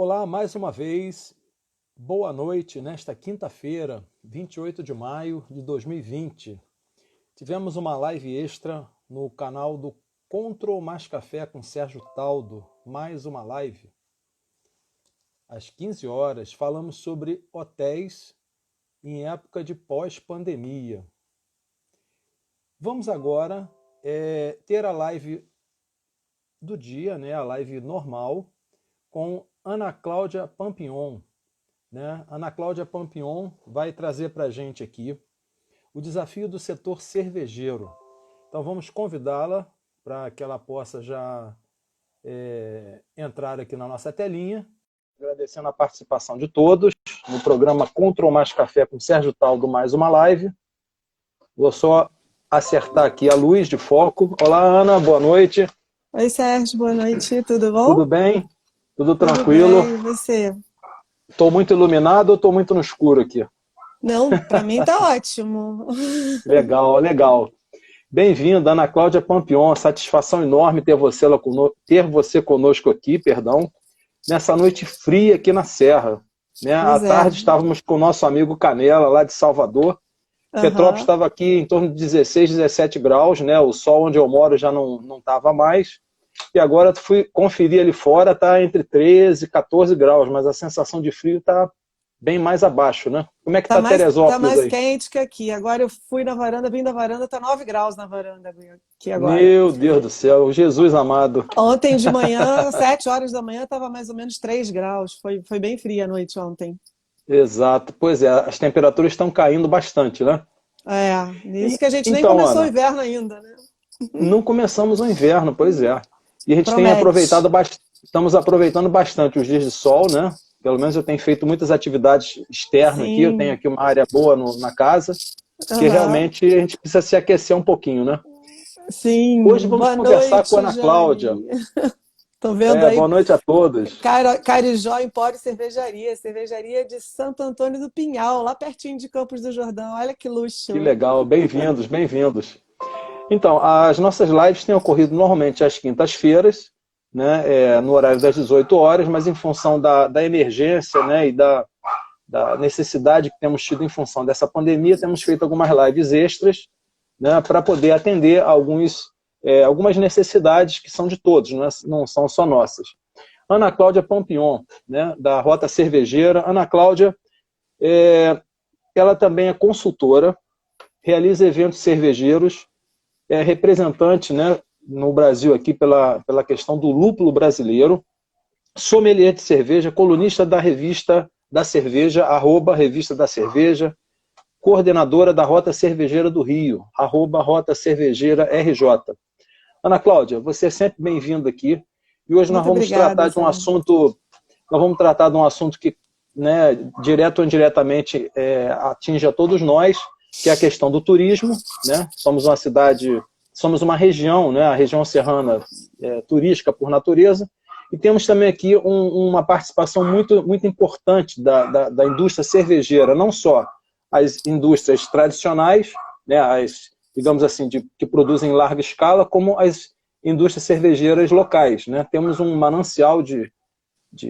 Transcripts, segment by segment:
Olá, mais uma vez, boa noite nesta quinta-feira, 28 de maio de 2020. Tivemos uma live extra no canal do Control Mais Café com Sérgio Taldo, mais uma live. Às 15 horas, falamos sobre hotéis em época de pós-pandemia. Vamos agora ter a live do dia, né, a live normal, com Ana Cláudia Pampignon. Né? Ana Cláudia Pampignon vai trazer para a gente aqui o desafio do setor cervejeiro. Então vamos convidá-la para que ela possa já entrar aqui na nossa telinha. Agradecendo a participação de todos no programa Control Mais Café com Sérgio Taldo, mais uma live. Vou só acertar aqui a luz de foco. Olá, Ana, boa noite. Oi, Sérgio, boa noite, tudo bom? Tudo bem? Tudo tranquilo? Tudo bem, e você? Estou muito iluminado ou estou muito no escuro aqui? Não, para mim tá ótimo. Legal, legal. Bem-vinda, Ana Cláudia Pampignon. Satisfação enorme ter você conosco aqui, nessa noite fria aqui na Serra. Né? À tarde estávamos com o nosso amigo Canela, lá de Salvador. Petrópolis estava aqui em torno de 16, 17 graus, né? O sol onde eu moro já não estava mais. E agora fui conferir ali fora, está entre 13 e 14 graus, mas a sensação de frio está bem mais abaixo, né? Como é que está Teresópolis aí? Está mais quente que aqui. Agora eu fui na varanda, vim da varanda, está 9 graus na varanda aqui agora. Meu Deus do céu, Jesus amado. Ontem de manhã, 7 horas da manhã, estava mais ou menos 3 graus. Foi bem fria a noite ontem. Exato. Pois é, as temperaturas estão caindo bastante, né? Nisso que a gente nem começou Ana, o inverno ainda, né? Não começamos o inverno, pois é. E a gente tem estamos aproveitando bastante os dias de sol, né? Pelo menos eu tenho feito muitas atividades externas aqui, eu tenho aqui uma área boa na casa, que realmente a gente precisa se aquecer um pouquinho, né? Sim. Hoje vamos conversar com a Ana Cláudia. Tô vendo aí. Boa noite a todos. Carijó Empório Cervejaria de Santo Antônio do Pinhal, lá pertinho de Campos do Jordão. Olha que luxo. Que legal, bem-vindos, bem-vindos. Então, as nossas lives têm ocorrido normalmente às quintas-feiras, né, no horário das 18 horas, mas em função da emergência, né, e da necessidade que temos tido em função dessa pandemia, temos feito algumas lives extras, né, para poder atender algumas necessidades que são de todos, não são só nossas. Ana Cláudia Pampignon, né, da Rota Cervejeira. Ana Cláudia, ela também é consultora, realiza eventos cervejeiros, é representante, né, no Brasil aqui pela questão do lúpulo brasileiro, sommelier de cerveja, colunista da Revista da Cerveja, @Revista da Cerveja, coordenadora da Rota Cervejeira do Rio, @Rota Cervejeira RJ. Ana Cláudia, você é sempre bem-vinda aqui. E hoje nós vamos tratar de um assunto que, né, direto ou indiretamente atinge a todos nós, que é a questão do turismo, né? Somos uma região, né, a região serrana turística por natureza, e temos também aqui uma participação muito, muito importante da indústria cervejeira, não só as indústrias tradicionais, né, digamos assim, que produzem em larga escala, como as indústrias cervejeiras locais, né? Temos um manancial de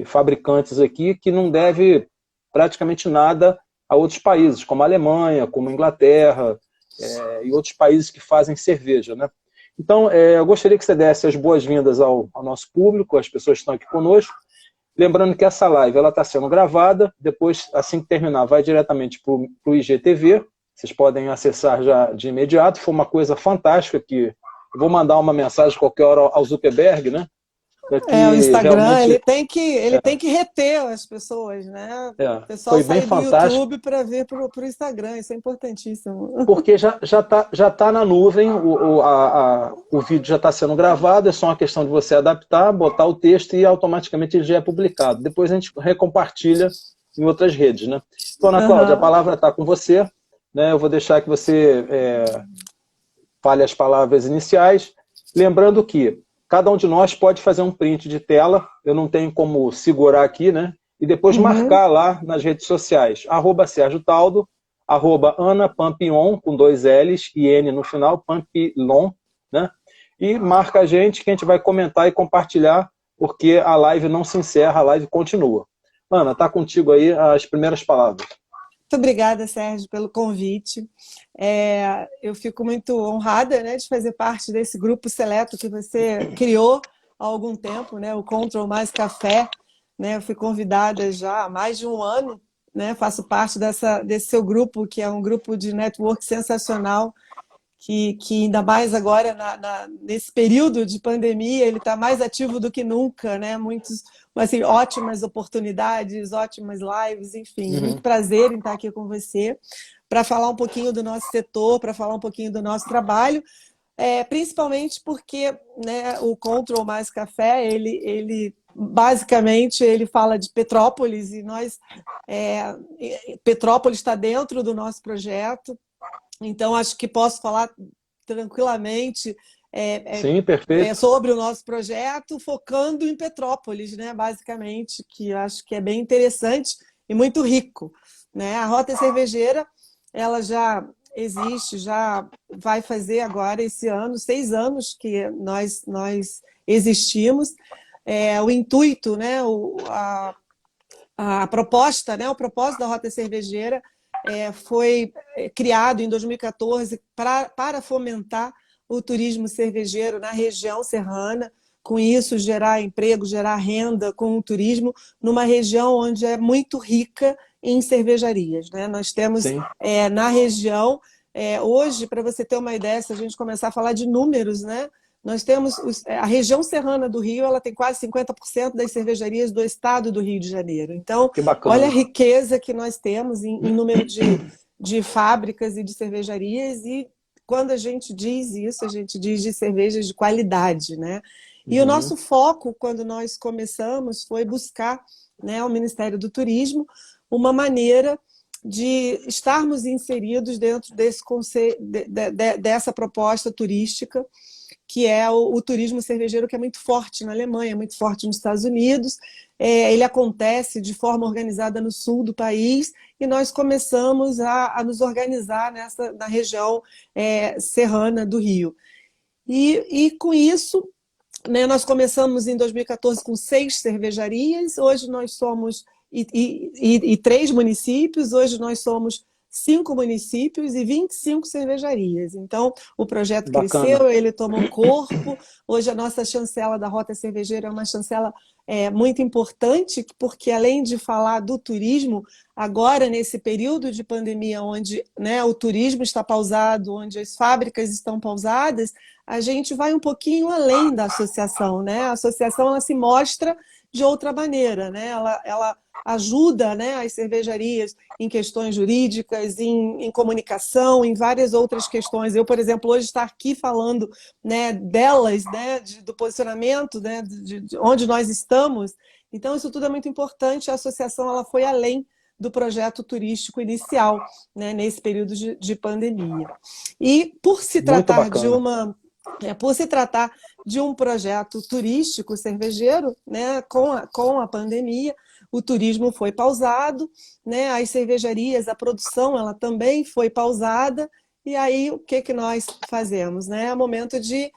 fabricantes aqui que não deve praticamente nada a outros países, como a Alemanha, como a Inglaterra, e outros países que fazem cerveja, né? Então, eu gostaria que você desse as boas-vindas ao nosso público, às pessoas que estão aqui conosco. Lembrando que essa live está sendo gravada, depois, assim que terminar, vai diretamente para o IGTV, vocês podem acessar já de imediato. Foi uma coisa fantástica que eu vou mandar uma mensagem qualquer hora ao Zuckerberg, né? O Instagram, ele tem que reter as pessoas, né? O pessoal sai do YouTube para ver para o Instagram, isso é importantíssimo. Porque já tá na nuvem, o vídeo já está sendo gravado, é só uma questão de você adaptar, botar o texto e automaticamente ele já é publicado. Depois a gente recompartilha em outras redes, né? Então, Ana Cláudia, a palavra está com você, né? Eu vou deixar que você fale as palavras iniciais, lembrando que cada um de nós pode fazer um print de tela, eu não tenho como segurar aqui, né? E depois marcar lá nas redes sociais, @Sérgio Taldo, @Ana Pampignon, com 2 L's e N no final, Pampignon, né? E marca a gente, que a gente vai comentar e compartilhar porque a live não se encerra, a live continua. Ana, está contigo aí as primeiras palavras. Muito obrigada, Sérgio, pelo convite. Eu fico muito honrada, né, de fazer parte desse grupo seleto que você criou há algum tempo, né, o Control Mais Café. Né, eu fui convidada já há mais de um ano, né, faço parte desse seu grupo, que é um grupo de network sensacional, que ainda mais agora, nesse período de pandemia, ele está mais ativo do que nunca, né? Assim, ótimas oportunidades, ótimas lives, enfim. Muito prazer em estar aqui com você para falar um pouquinho do nosso setor, para falar um pouquinho do nosso trabalho, principalmente porque, né, o Control Mais Café, ele basicamente ele fala de Petrópolis, e Petrópolis está dentro do nosso projeto. Então, acho que posso falar tranquilamente Sim, perfeito. Sobre o nosso projeto, focando em Petrópolis, né, basicamente, que acho que é bem interessante e muito rico. Né? A Rota Cervejeira, ela já existe, já vai fazer agora, esse ano, 6 anos que nós existimos. O intuito, né, a proposta, né, o propósito da Rota Cervejeira foi criado em 2014 para fomentar o turismo cervejeiro na região serrana, com isso gerar emprego, gerar renda com o turismo numa região onde é muito rica em cervejarias. Né? Nós temos na região, hoje, para você ter uma ideia, se a gente começar a falar de números, né? Nós temos a região serrana do Rio, ela tem quase 50% das cervejarias do estado do Rio de Janeiro. Então, olha a riqueza que nós temos em número de fábricas e de cervejarias, e quando a gente diz isso, a gente diz de cervejas de qualidade, né? E o nosso foco, quando nós começamos, foi buscar, né, ao Ministério do Turismo uma maneira de estarmos inseridos dentro dessa proposta turística, que é o turismo cervejeiro, que é muito forte na Alemanha, muito forte nos Estados Unidos. Ele acontece de forma organizada no sul do país, e nós começamos a nos organizar na região serrana do Rio. E com isso, né, nós começamos em 2014 com 6 cervejarias, hoje nós somos, e 3 municípios, hoje nós somos 5 municípios e 25 cervejarias. Então, o projeto cresceu, ele tomou corpo. Hoje, a nossa chancela da Rota Cervejeira é uma chancela muito importante, porque além de falar do turismo, agora, nesse período de pandemia, onde, né, o turismo está pausado, onde as fábricas estão pausadas, a gente vai um pouquinho além da associação. Né? A associação, ela se mostra de outra maneira, né? Ela ajuda, né, as cervejarias em questões jurídicas, em comunicação, em várias outras questões. Eu, por exemplo, hoje estar aqui falando, né, delas, né, do posicionamento, né, de onde nós estamos. Então, isso tudo é muito importante. A associação ela foi além do projeto turístico inicial, né, nesse período de pandemia. E por se tratar de um projeto turístico cervejeiro, né, com a pandemia, o turismo foi pausado, né, as cervejarias, a produção ela também foi pausada, e aí o que nós fazemos? Né? É o momento de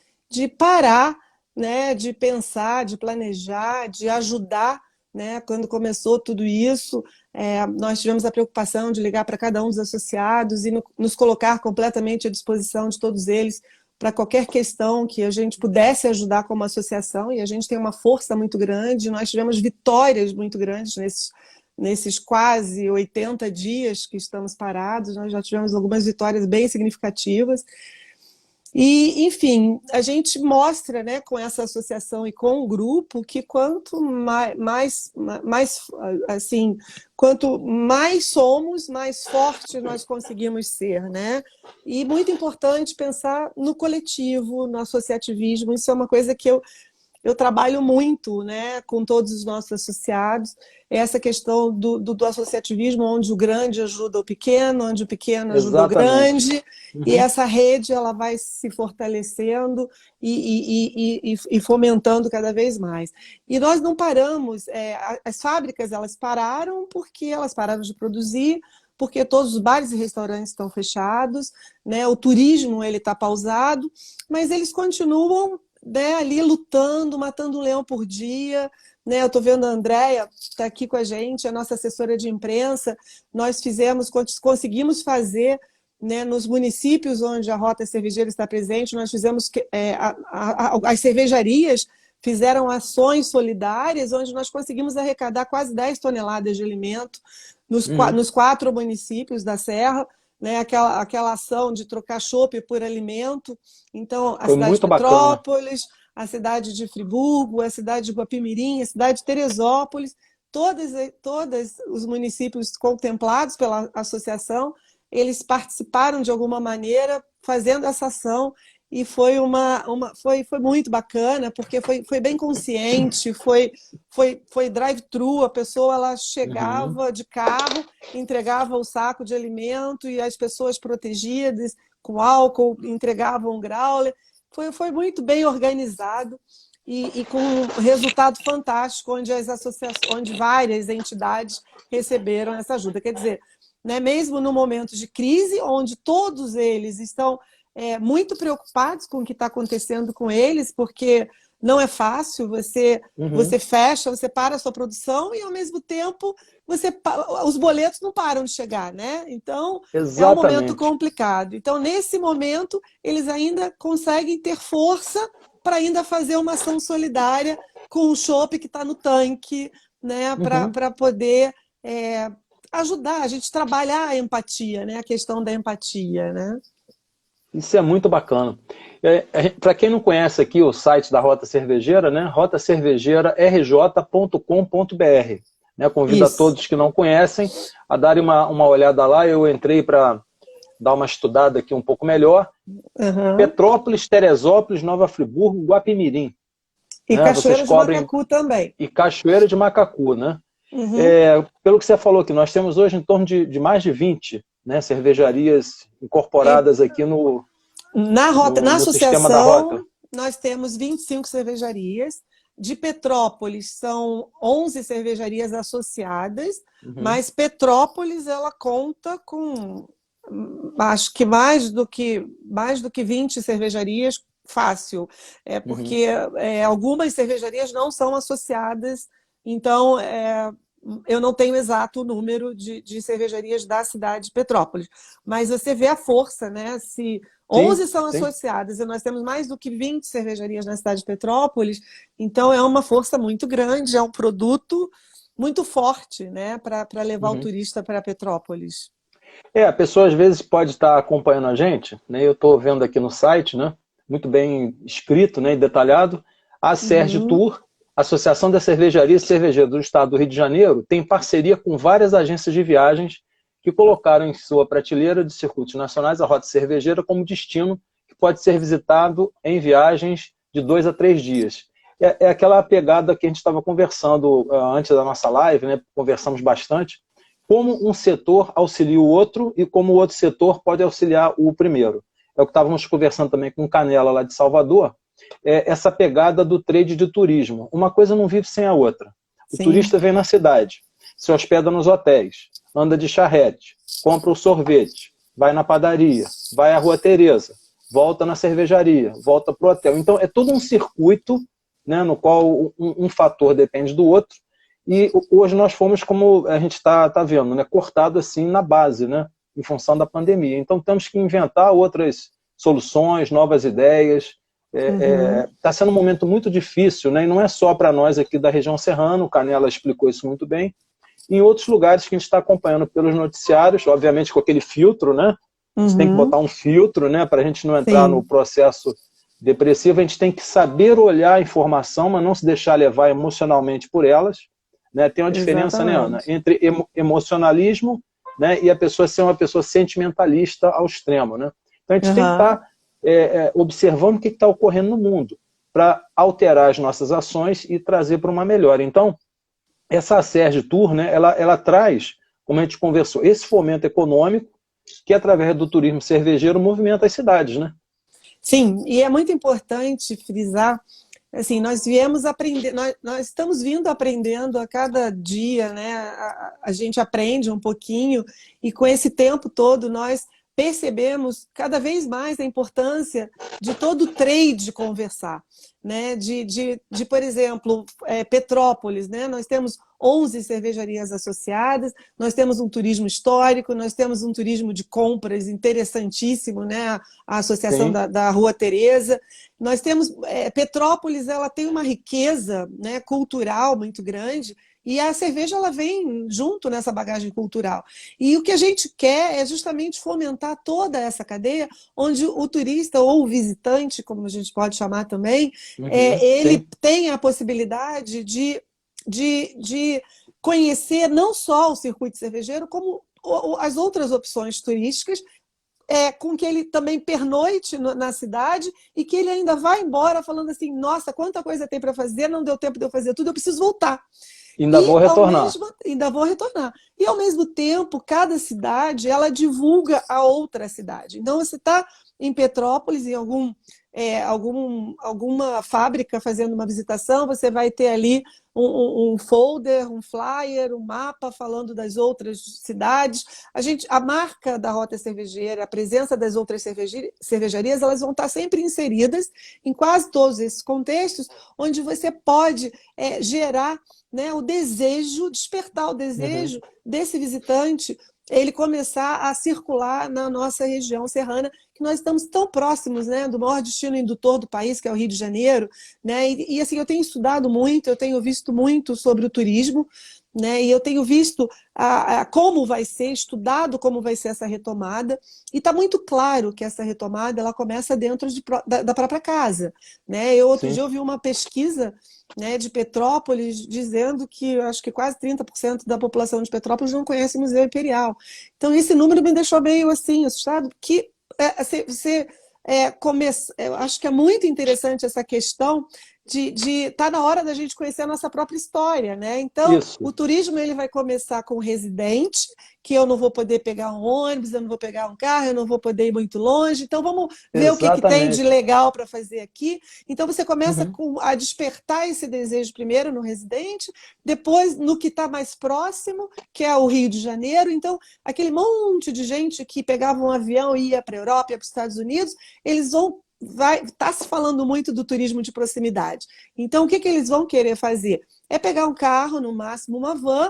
parar, né, de pensar, de planejar, de ajudar. Né? Quando começou tudo isso, nós tivemos a preocupação de ligar para cada um dos associados e nos colocar completamente à disposição de todos eles para qualquer questão que a gente pudesse ajudar como associação, e a gente tem uma força muito grande. Nós tivemos vitórias muito grandes nesses quase 80 dias que estamos parados. Nós já tivemos algumas vitórias bem significativas. E, enfim, a gente mostra, né, com essa associação e com o grupo, que quanto quanto mais somos, mais forte nós conseguimos ser, né? E muito importante pensar no coletivo, no associativismo. Isso é uma coisa que eu trabalho muito, né, com todos os nossos associados, essa questão do associativismo, onde o grande ajuda o pequeno, onde o pequeno ajuda o grande, e essa rede ela vai se fortalecendo e fomentando cada vez mais. E nós não paramos, as fábricas elas pararam porque elas pararam de produzir, porque todos os bares e restaurantes estão fechados, né, o turismo ele está pausado, mas eles continuam né, ali lutando, matando um leão por dia, né? Eu estou vendo a Andréia, está aqui com a gente, a nossa assessora de imprensa. Nós conseguimos fazer, né, nos municípios onde a Rota Cervejeira está presente, nós fizemos as cervejarias fizeram ações solidárias, onde nós conseguimos arrecadar quase 10 toneladas de alimento nos 4 municípios da Serra, né? Aquela ação de trocar chopp por alimento. Então, a Foi cidade de muito bacana. Petrópolis, a cidade de Friburgo, a cidade de Guapimirim, a cidade de Teresópolis, todos os municípios contemplados pela associação, eles participaram de alguma maneira fazendo essa ação. E foi foi muito bacana, porque foi bem consciente, foi drive-thru, a pessoa ela chegava de carro, entregava o saco de alimento e as pessoas protegidas com álcool entregavam um growler. Foi muito bem organizado e com um resultado fantástico, onde as associações, onde várias entidades receberam essa ajuda. Quer dizer, né, mesmo no momento de crise, onde todos eles estão muito preocupados com o que está acontecendo com eles, porque não é fácil, você fecha, você para a sua produção e, ao mesmo tempo, os boletos não param de chegar, né? Então, Exatamente. é um momento complicado. Então, nesse momento, eles ainda conseguem ter força para ainda fazer uma ação solidária com o chopp que está no tanque, né? Para poder ajudar a gente a trabalhar a empatia, né? A questão da empatia, né? Isso é muito bacana. Para quem não conhece aqui o site da Rota Cervejeira, né, rotacervejeirarj.com.br. Né, convido a todos que não conhecem a darem uma olhada lá. Eu entrei para dar uma estudada aqui um pouco melhor. Petrópolis, Teresópolis, Nova Friburgo, Guapimirim. E né, Cachoeira de Macacu também. E Cachoeira de Macacu, né? Pelo que você falou aqui, nós temos hoje em torno de mais de 20, né, cervejarias incorporadas aqui no associação, da Rota. Nós temos 25 cervejarias. De Petrópolis são 11 cervejarias associadas, mas Petrópolis ela conta com, acho que mais do que 20 cervejarias fácil, porque algumas cervejarias não são associadas, então eu não tenho exato número de cervejarias da cidade de Petrópolis, mas você vê a força, né? Se 11 são associadas e nós temos mais do que 20 cervejarias na cidade de Petrópolis, então é uma força muito grande, é um produto muito forte, né? Para levar o turista para Petrópolis. A pessoa às vezes pode estar acompanhando a gente, né? Eu estou vendo aqui no site, né? Muito bem escrito, né? E detalhado, a Serge Tour, Associação das Cervejarias e Cervejeiros do Estado do Rio de Janeiro, tem parceria com várias agências de viagens que colocaram em sua prateleira de circuitos nacionais a Rota Cervejeira como destino que pode ser visitado em viagens de 2 a 3 dias. É aquela pegada que a gente estava conversando antes da nossa live, né? Conversamos bastante, como um setor auxilia o outro e como o outro setor pode auxiliar o primeiro. É o que estávamos conversando também com o Canela lá de Salvador, essa pegada do trade de turismo. Uma coisa não vive sem a outra. O turista vem na cidade, se hospeda nos hotéis, anda de charrete, compra o sorvete, vai na padaria, vai à Rua Tereza, volta na cervejaria, volta para o hotel. Então é todo um circuito, né, no qual um fator depende do outro, e hoje nós fomos, como a gente está vendo, né, cortado assim na base, né, em função da pandemia. Então temos que inventar outras soluções, novas ideias. Está sendo um momento muito difícil, né? E não é só para nós aqui da região serrana, o Canela explicou isso muito bem. Em outros lugares que a gente está acompanhando pelos noticiários, obviamente com aquele filtro, né? A gente tem que botar um filtro, né? Para a gente não entrar no processo depressivo. A gente tem que saber olhar a informação, mas não se deixar levar emocionalmente por elas. Né? Tem uma diferença, né, Ana? Entre emocionalismo, né, e a pessoa ser uma pessoa sentimentalista ao extremo, né? Então a gente tem que estar observando o que está ocorrendo no mundo para alterar as nossas ações e trazer para uma melhora. Então, essa Serge Tour, né, ela traz, como a gente conversou, esse fomento econômico que, através do turismo cervejeiro, movimenta as cidades, né? Sim, e é muito importante frisar, assim, nós viemos aprender, nós estamos vindo aprendendo a cada dia, né? A gente aprende um pouquinho e com esse tempo todo nós percebemos cada vez mais a importância de todo o trade conversar. né, por exemplo, Petrópolis, né? Nós temos 11 cervejarias associadas, nós temos um turismo histórico, nós temos um turismo de compras interessantíssimo, né? A associação da Rua Teresa. Nós temos Petrópolis, ela tem uma riqueza, né, cultural muito grande, e a cerveja ela vem junto nessa bagagem cultural. E o que a gente quer é justamente fomentar toda essa cadeia, onde o turista ou o visitante, como a gente pode chamar também, ele tem a possibilidade de conhecer não só o circuito cervejeiro, como as outras opções turísticas, com que ele também pernoite na cidade e que ele ainda vá embora falando assim, nossa, quanta coisa tem para fazer, não deu tempo de eu fazer tudo, eu preciso voltar. Ainda vou retornar. Ainda vou retornar. E, ao mesmo tempo, cada cidade ela divulga a outra cidade. Então, você está em Petrópolis, em alguma fábrica fazendo uma visitação, você vai ter ali um folder, um flyer, um mapa falando das outras cidades. A marca da Rota Cervejeira, a presença das outras cervejarias, elas vão estar sempre inseridas em quase todos esses contextos, onde você pode gerar, né, o desejo, despertar o desejo desse visitante, ele começar a circular na nossa região serrana, que nós estamos tão próximos, né, do maior destino indutor do país, que é o Rio de Janeiro, né, e assim, eu tenho estudado muito, eu tenho visto muito sobre o turismo, né, e eu tenho visto como vai ser, estudado como vai ser essa retomada, e está muito claro que essa retomada ela começa dentro da própria casa, né? Outro dia eu vi uma pesquisa, né, de Petrópolis dizendo que acho que quase 30% da população de Petrópolis não conhece o Museu Imperial. Então esse número me deixou meio assim assustado, que eu acho que é muito interessante essa questão de tá na hora da gente conhecer a nossa própria história, né? Então, o turismo ele vai começar com o residente, que eu não vou poder pegar um ônibus, eu não vou pegar um carro, eu não vou poder ir muito longe. Então, vamos ver o que tem de legal para fazer aqui. Então, você começa a despertar esse desejo primeiro no residente, depois no que está mais próximo, que é o Rio de Janeiro. Então, aquele monte de gente que pegava um avião e ia para a Europa, ia para os Estados Unidos, eles vão está se falando muito do turismo de proximidade. Então, o que eles vão querer fazer? É pegar um carro, no máximo uma van,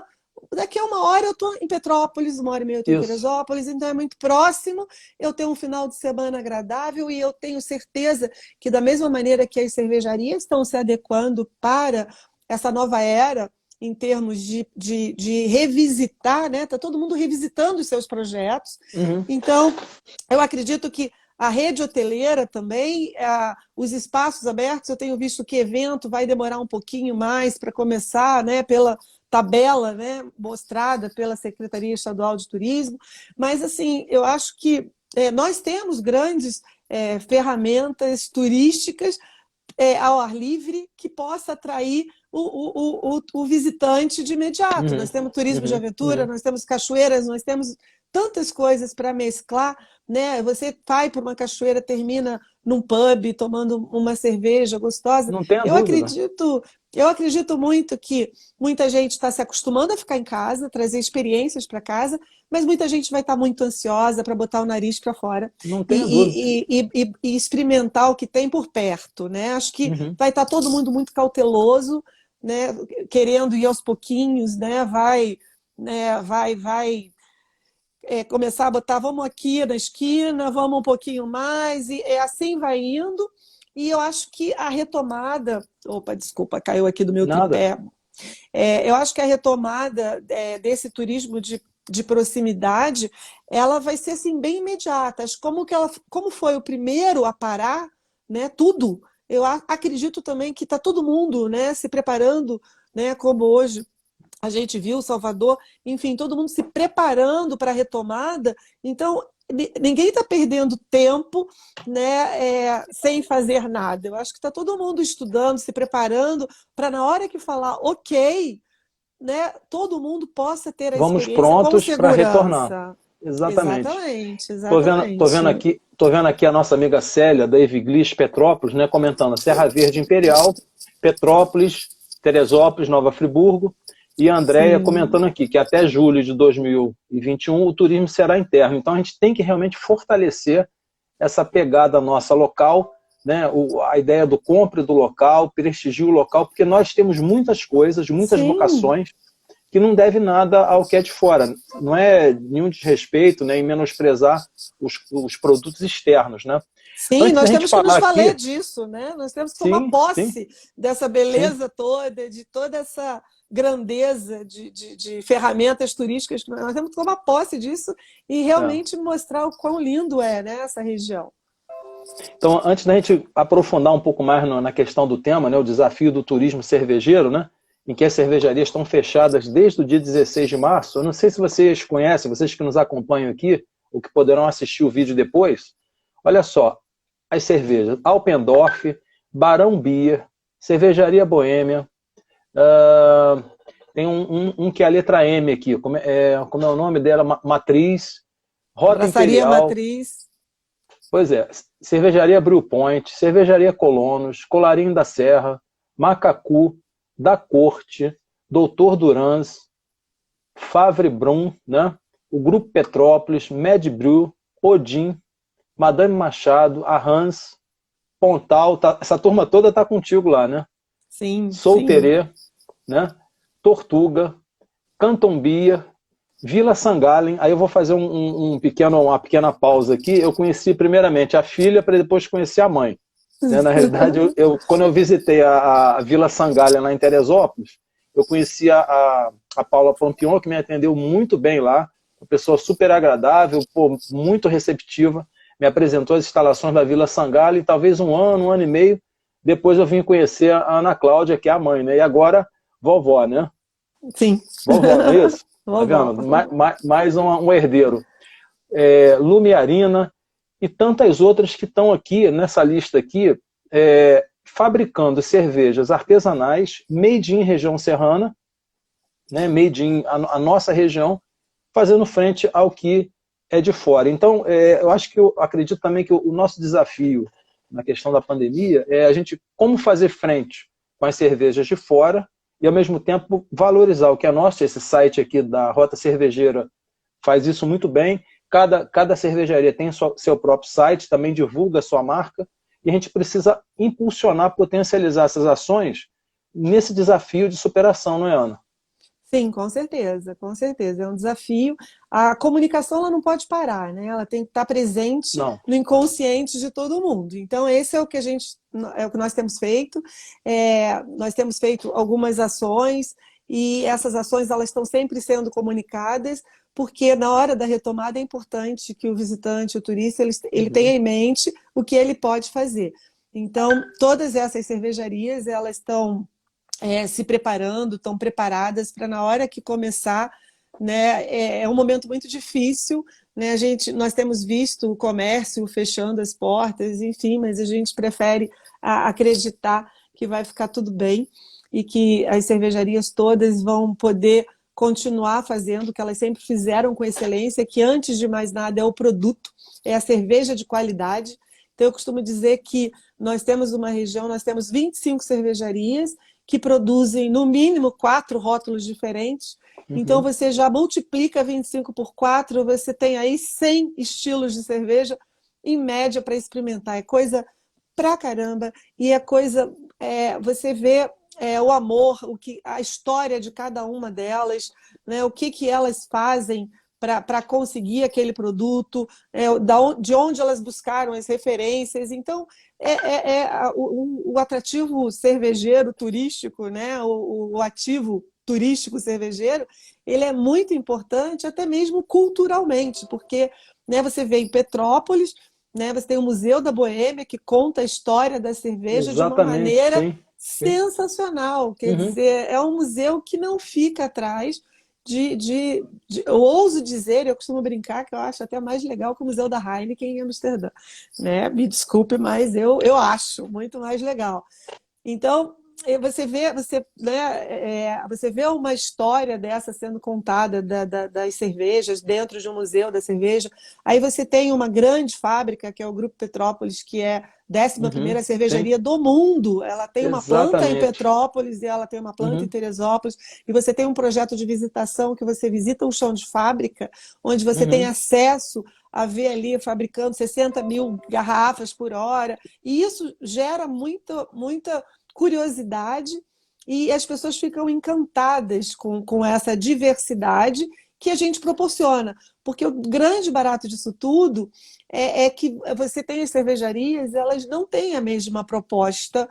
daqui a 1 hora eu estou em Petrópolis, 1 hora e meia eu estou em Teresópolis, então é muito próximo, eu tenho um final de semana agradável e eu tenho certeza que da mesma maneira que as cervejarias estão se adequando para essa nova era, em termos de revisitar, né? Está todo mundo revisitando os seus projetos. Então, eu acredito que a rede hoteleira também, os espaços abertos, eu tenho visto que evento vai demorar um pouquinho mais para começar, né, pela tabela, né, mostrada pela Secretaria Estadual de Turismo, mas assim, eu acho que nós temos grandes ferramentas turísticas ao ar livre que possa atrair o visitante de imediato. Nós temos turismo de aventura, nós temos cachoeiras, nós temos tantas coisas para mesclar, né? Você vai para uma cachoeira, termina num pub, tomando uma cerveja gostosa. Não tenha dúvida. Eu acredito muito que muita gente está se acostumando a ficar em casa, trazer experiências para casa, mas muita gente vai estar muito ansiosa para botar o nariz para fora e experimentar o que tem por perto, né? Acho que vai estar todo mundo muito cauteloso, né? Querendo ir aos pouquinhos, né? Vai começar a botar, vamos aqui na esquina, vamos um pouquinho mais, e assim vai indo. E eu acho que a retomada... Opa, desculpa, caiu aqui do meu tripé. Eu acho que a retomada desse turismo de proximidade, ela vai ser assim, bem imediata. Acho como foi o primeiro a parar, né, tudo, eu acredito também que está todo mundo, né, se preparando, né, como hoje a gente viu Salvador, enfim, todo mundo se preparando para a retomada. Então, ninguém está perdendo tempo, né, sem fazer nada. Eu acho que está todo mundo estudando, se preparando, para na hora que falar ok, né, todo mundo possa ter a Vamos experiência prontos para retornar. segurança. Exatamente. Exatamente. Tô vendo aqui a nossa amiga Célia, da Eviglis Petrópolis, né, comentando Serra Verde Imperial, Petrópolis, Teresópolis, Nova Friburgo. E a Andréia comentando aqui que até julho de 2021 o turismo será interno. Então a gente tem que realmente fortalecer essa pegada nossa local né, a ideia do compre do local, prestigie o local, porque nós temos muitas coisas, muitas Sim. vocações, que não deve nada ao que é de fora. Não é nenhum desrespeito, nem menosprezar os produtos externos, né? Sim, Antes da nós gente temos que nos falar valer aqui, disso, né? Nós temos que tomar sim, sim, posse dessa sim, beleza toda, de toda essa grandeza de ferramentas turísticas. Nós temos que tomar posse disso e é. realmente mostrar o quão lindo é, né, essa região. Então, antes da gente aprofundar um pouco mais na questão do tema, né, o desafio do turismo cervejeiro, né, em que as cervejarias estão fechadas desde o dia 16 de março, eu não sei se vocês conhecem, vocês que nos acompanham aqui, ou que poderão assistir o vídeo depois, olha só, as cervejas Alpendorf, Barão Beer, Cervejaria Boêmia, tem um que é a letra M aqui, como é o nome dela? Matriz, Rota Braçaria Imperial, Matriz. pois é, Cervejaria Brew Point, Cervejaria Colonos, Colarinho da Serra, Macacu, Da Corte, Doutor Duranz, Favre Brum, né? O Grupo Petrópolis, Med Brew, Odin, Madame Machado, a Hans, Pontal, essa turma toda tá contigo lá, né? Sim, sim. Solterê, né? Tortuga, Canton Beer, Vila Sangalen. Aí eu vou fazer uma pequena pausa aqui. Eu conheci primeiramente a filha para depois conhecer a mãe. Né? Na realidade, quando eu visitei a Vila Sangalen lá em Teresópolis, eu conheci a Paula Pampion, que me atendeu muito bem lá, uma pessoa super agradável, pô, muito receptiva, me apresentou as instalações da Vila Sangalen, e talvez um ano e meio, depois eu vim conhecer a Ana Cláudia, que é a mãe, né? E agora, vovó, né? Sim. Vovó, não é isso? Tá Vovó. vendo? Mais um herdeiro. Lumiarina e tantas outras que estão aqui, nessa lista aqui, fabricando cervejas artesanais, made in região serrana, né, made in a nossa região, fazendo frente ao que é de fora. Então, eu acredito também que o nosso desafio na questão da pandemia é a gente como fazer frente com as cervejas de fora e, ao mesmo tempo, valorizar o que é nosso. Esse site aqui da Rota Cervejeira faz isso muito bem. Cada cervejaria tem seu próprio site, também divulga a sua marca, e a gente precisa impulsionar, potencializar essas ações nesse desafio de superação, não é, Ana? Sim, com certeza, com certeza. É um desafio. A comunicação ela não pode parar, né? Ela tem que estar presente Não. no inconsciente de todo mundo. Então, esse é o que é o que nós temos feito. Nós temos feito algumas ações e essas ações elas estão sempre sendo comunicadas, porque na hora da retomada é importante que o visitante, o turista, ele tenha em mente o que ele pode fazer. Então, todas essas cervejarias elas estão se preparando, estão preparadas para na hora que começar, né, é um momento muito difícil, né, nós temos visto o comércio fechando as portas, enfim, mas a gente prefere acreditar que vai ficar tudo bem e que as cervejarias todas vão poder continuar fazendo o que elas sempre fizeram com excelência, que antes de mais nada é o produto, é a cerveja de qualidade. Então eu costumo dizer que nós temos uma região, nós temos 25 cervejarias que produzem no mínimo 4 rótulos diferentes. Então você já multiplica 25 por 4, você tem aí 100 estilos de cerveja em média para experimentar. É coisa pra caramba e é coisa, você vê o amor, a história de cada uma delas, né, o que elas fazem para conseguir aquele produto, de onde elas buscaram as referências. Então, o atrativo cervejeiro turístico, né, o ativo turístico cervejeiro, ele é muito importante, até mesmo culturalmente, porque, né, você vê em Petrópolis, né, você tem o Museu da Boêmia, que conta a história da cerveja de uma Exatamente, maneira sim. sensacional. Quer dizer, é um museu que não fica atrás eu ouso dizer, eu costumo brincar que eu acho até mais legal que o Museu da Heineken em Amsterdã, né? Me desculpe, mas eu acho muito mais legal. Então, você vê uma história dessa sendo contada das cervejas dentro de um museu da cerveja. Aí você tem uma grande fábrica, que é o Grupo Petrópolis, que é a 11ª cervejaria Sim. do mundo. Ela tem uma planta em Exatamente. Petrópolis e ela tem uma planta em Teresópolis. E você tem um projeto de visitação que você visita um chão de fábrica, onde você tem acesso a ver ali fabricando 60 mil garrafas por hora. E isso gera muita curiosidade e as pessoas ficam encantadas com essa diversidade que a gente proporciona. Porque o grande barato disso tudo é que você tem as cervejarias, elas não têm a mesma proposta,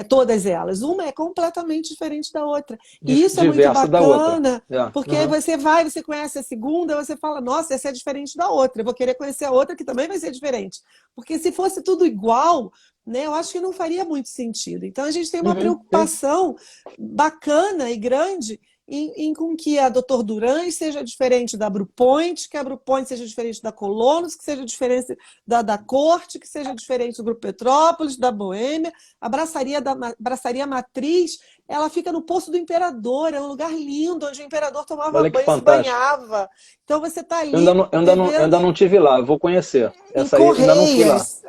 todas elas. Uma é completamente diferente da outra. E isso é muito Diversa da outra. bacana, porque Uhum. você conhece a segunda, você fala, nossa, essa é diferente da outra. Eu vou querer conhecer a outra que também vai ser diferente. Porque se fosse tudo igual, né, eu acho que não faria muito sentido. Então a gente tem uma preocupação bacana e grande em com que a Dr. Durães seja diferente da Brupoint, que a Brupoint seja diferente da Colonos, que seja diferente da Corte, que seja diferente do Grupo Petrópolis, da Boêmia. A Braçaria Matriz, ela fica no Poço do Imperador, é um lugar lindo, onde o imperador tomava Olha que banho, se fantástico. banhava. Então você está ali Eu ainda não tive lá, eu vou conhecer. em Essa aí ainda não fui lá. Correias,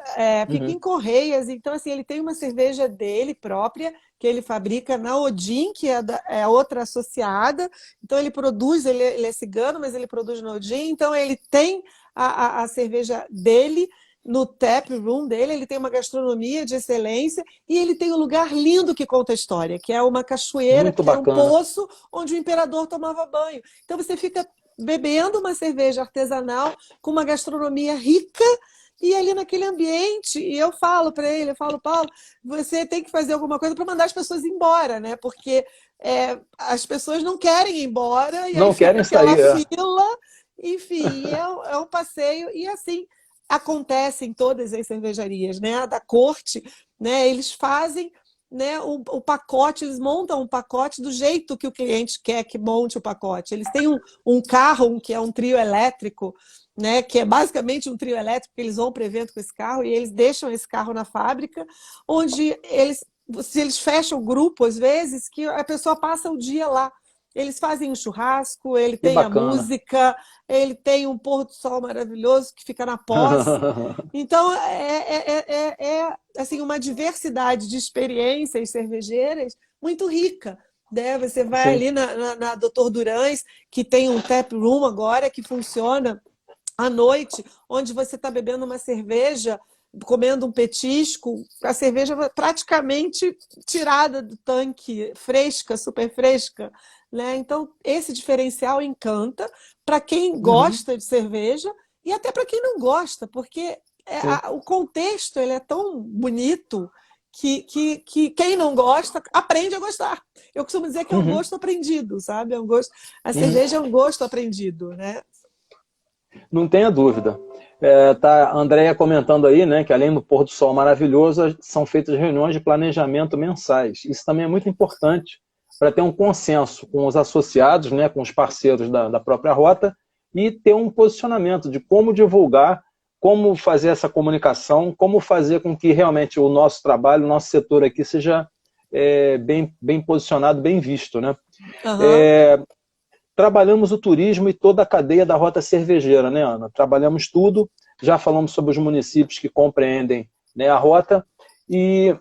fica em Correias. Então, assim, ele tem uma cerveja dele própria, que ele fabrica na Odin, que é outra associada. Então, ele produz, ele é cigano, mas ele produz na Odin. Então, ele tem a cerveja dele no tap room dele, ele tem uma gastronomia de excelência e ele tem um lugar lindo que conta a história, que é uma cachoeira, Muito que era um bacana. poço onde o imperador tomava banho. Então, você fica bebendo uma cerveja artesanal com uma gastronomia rica e ali naquele ambiente. E eu falo para ele, Paulo, você tem que fazer alguma coisa para mandar as pessoas embora, né? Porque as pessoas não querem ir embora e aí Não fica querem aquela sair. fila. Enfim, é um passeio e assim acontece em todas as cervejarias, né? A da Corte, né? Eles fazem, né, o pacote, eles montam um pacote do jeito que o cliente quer que monte o pacote. Eles têm um carro, que é um trio elétrico, né, que é basicamente um trio elétrico, que eles vão para o evento com esse carro e eles deixam esse carro na fábrica, onde se eles fecham o grupo, às vezes, que a pessoa passa o dia lá. Eles fazem um churrasco, ele Que tem a bacana. música, ele tem um pôr do sol maravilhoso que fica na posse. Então, assim, uma diversidade de experiências cervejeiras muito rica. Né? Você vai Sim. ali na Dr. Durães, que tem um tap room agora que funciona à noite, onde você está bebendo uma cerveja, comendo um petisco, a cerveja praticamente tirada do tanque, fresca, super fresca. Né? Então, esse diferencial encanta para quem gosta de cerveja e até para quem não gosta, porque o contexto ele é tão bonito que quem não gosta aprende a gostar. Eu costumo dizer que é um gosto aprendido, sabe? É um gosto, a cerveja é um gosto aprendido, né? Não tenha dúvida. Tá a Andréia comentando aí, né, que além do pôr do sol maravilhoso, são feitas reuniões de planejamento mensais. Isso também é muito importante para ter um consenso com os associados, né, com os parceiros da própria rota e ter um posicionamento de como divulgar, como fazer essa comunicação, como fazer com que realmente o nosso trabalho, o nosso setor aqui seja bem posicionado, bem visto. Né? Trabalhamos o turismo e toda a cadeia da rota cervejeira, né, Ana? Trabalhamos tudo, já falamos sobre os municípios que compreendem, né, a rota. E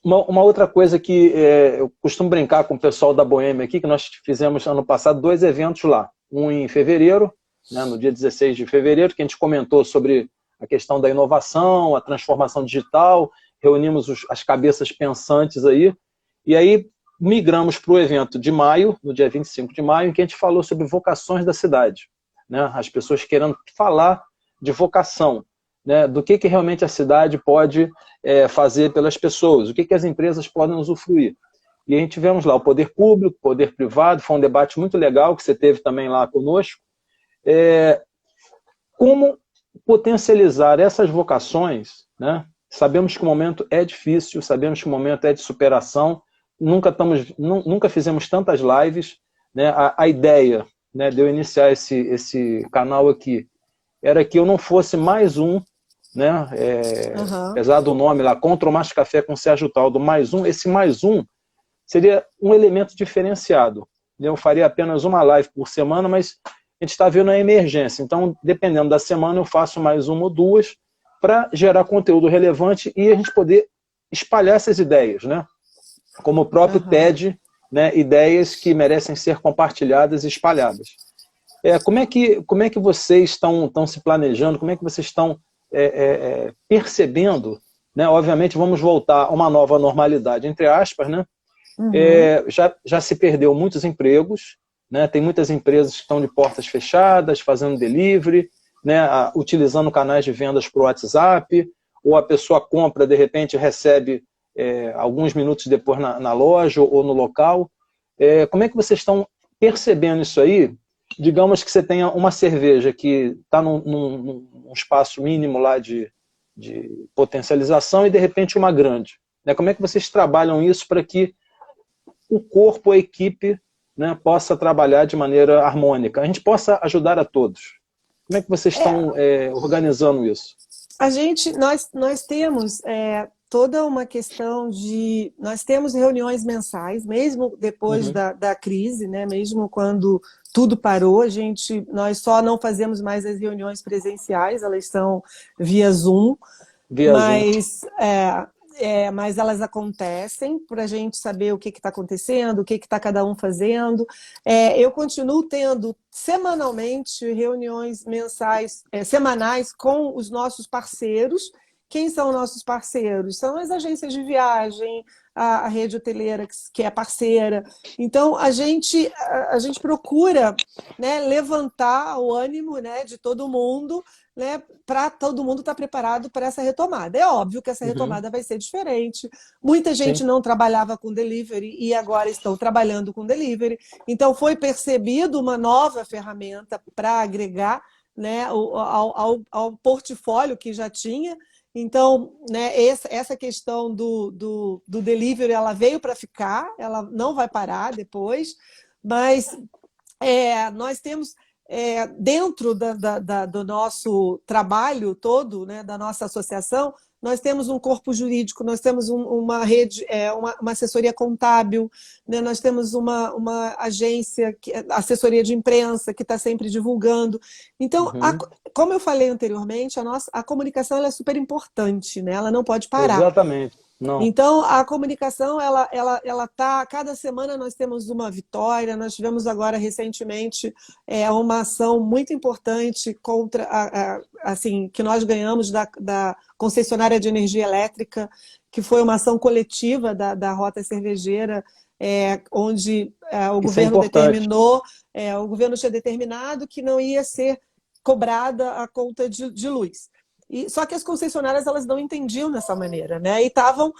uma outra coisa que eu costumo brincar com o pessoal da Boêmia aqui, que nós fizemos ano passado 2 eventos lá. Um em fevereiro, né, no dia 16 de fevereiro, que a gente comentou sobre a questão da inovação, a transformação digital, reunimos as cabeças pensantes aí, e aí migramos para o evento de maio, no dia 25 de maio, em que a gente falou sobre vocações da cidade. Né? As pessoas querendo falar de vocação, né? Do que realmente a cidade pode fazer pelas pessoas, o que as empresas podem usufruir. E a gente tivemos lá o poder público, o poder privado, foi um debate muito legal que você teve também lá conosco. Como potencializar essas vocações, né? Sabemos que o momento é difícil, sabemos que o momento é de superação, nunca fizemos tantas lives, né? A ideia, né, de eu iniciar esse canal aqui era que eu não fosse mais um, né, apesar do nome lá, Contra o Mais Café com Sérgio Taldo, mais um, esse mais um seria um elemento diferenciado. Eu faria apenas uma live por semana, mas a gente está vendo a emergência, então dependendo da semana eu faço mais uma ou duas para gerar conteúdo relevante e a gente poder espalhar essas ideias, né? Como o próprio TED, né, ideias que merecem ser compartilhadas e espalhadas. Como é que vocês estão se planejando, como é que vocês estão percebendo, né? Obviamente vamos voltar a uma nova normalidade, entre aspas, né? Uhum. Já se perdeu muitos empregos, né? Tem muitas empresas que estão de portas fechadas, fazendo delivery, né? Utilizando canais de vendas para o WhatsApp, ou a pessoa compra, de repente recebe alguns minutos depois na loja ou no local. Como é que vocês estão percebendo isso aí? Digamos que você tenha uma cerveja que está num espaço mínimo lá de potencialização e de repente uma grande, né? Como é que vocês trabalham isso para que o corpo, a equipe, né, possa trabalhar de maneira harmônica, a gente possa ajudar a todos? Como é que vocês estão organizando isso? Nós temos toda uma questão de... Nós temos reuniões mensais, mesmo depois Uhum. da crise, né? Mesmo quando tudo parou, nós só não fazemos mais as reuniões presenciais, elas são via Zoom, Via Zoom. mas elas acontecem para a gente saber o que está acontecendo, o que está cada um fazendo. Eu continuo tendo semanalmente reuniões semanais com os nossos parceiros. Quem são nossos parceiros? São as agências de viagem, a rede hoteleira que é parceira. Então, a gente procura, né, levantar o ânimo, né, de todo mundo, né, para todo mundo estar preparado para essa retomada. É óbvio que essa Uhum. retomada vai ser diferente. Muita gente Sim. não trabalhava com delivery e agora estão trabalhando com delivery. Então, foi percebido uma nova ferramenta para agregar, né, ao portfólio que já tinha. Então, né, essa questão do delivery, ela veio para ficar, ela não vai parar depois, mas nós temos, dentro do nosso trabalho todo, né, da nossa associação, nós temos um corpo jurídico, nós temos uma rede, uma assessoria contábil, né, nós temos uma agência, assessoria de imprensa, que está sempre divulgando. Então, Uhum. como eu falei anteriormente, a comunicação ela é super importante, né? Ela não pode parar. Exatamente. Não. Então, a comunicação, ela tá... Cada semana nós temos uma vitória. Nós tivemos agora, recentemente, uma ação muito importante contra, assim, que nós ganhamos da concessionária de energia elétrica, que foi uma ação coletiva da Rota Cervejeira, onde o Isso é governo importante. o governo tinha determinado que não ia ser cobrada a conta de luz. Só que as concessionárias elas não entendiam dessa maneira, né? E estavam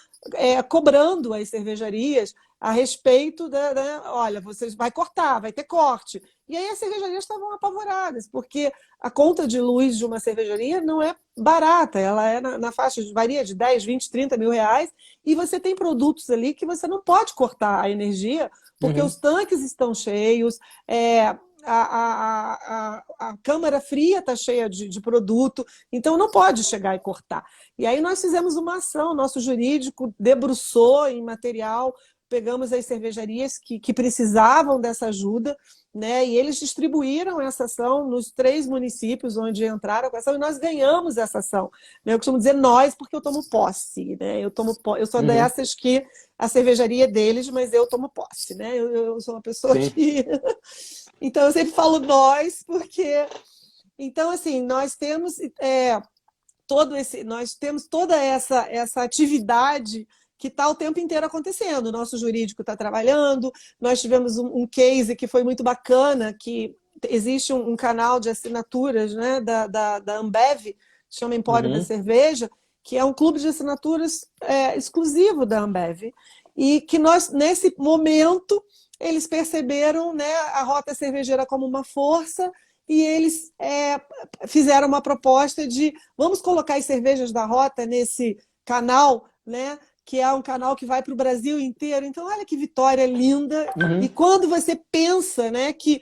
cobrando as cervejarias a respeito olha, vocês vai cortar, vai ter corte. E aí as cervejarias estavam apavoradas, porque a conta de luz de uma cervejaria não é barata, ela é na faixa varia de 10, 20, 30 mil reais, e você tem produtos ali que você não pode cortar a energia, porque Uhum. os tanques estão cheios, a câmara fria está cheia de produto, então não pode chegar e cortar. E aí nós fizemos uma ação, nosso jurídico debruçou em material, pegamos as cervejarias que precisavam dessa ajuda, né, e eles distribuíram essa ação nos 3 municípios onde entraram com a ação, e nós ganhamos essa ação. Eu costumo dizer nós, porque eu tomo posse, né? Eu sou Uhum. dessas que a cervejaria é deles, mas eu tomo posse, né? Eu sou uma pessoa Sim. que... Então, eu sempre falo nós, porque... Então, assim, nós temos toda essa atividade que está o tempo inteiro acontecendo. O nosso jurídico está trabalhando, nós tivemos um case que foi muito bacana, que existe um canal de assinaturas, né, da Ambev, que chama Empório da Uhum. Cerveja, que é um clube de assinaturas exclusivo da Ambev. E que nós, nesse momento, eles perceberam, né, a Rota Cervejeira como uma força, e eles fizeram uma proposta de vamos colocar as cervejas da Rota nesse canal, né, que é um canal que vai para o Brasil inteiro. Então, olha que vitória linda. E Uhum. quando você pensa, né, que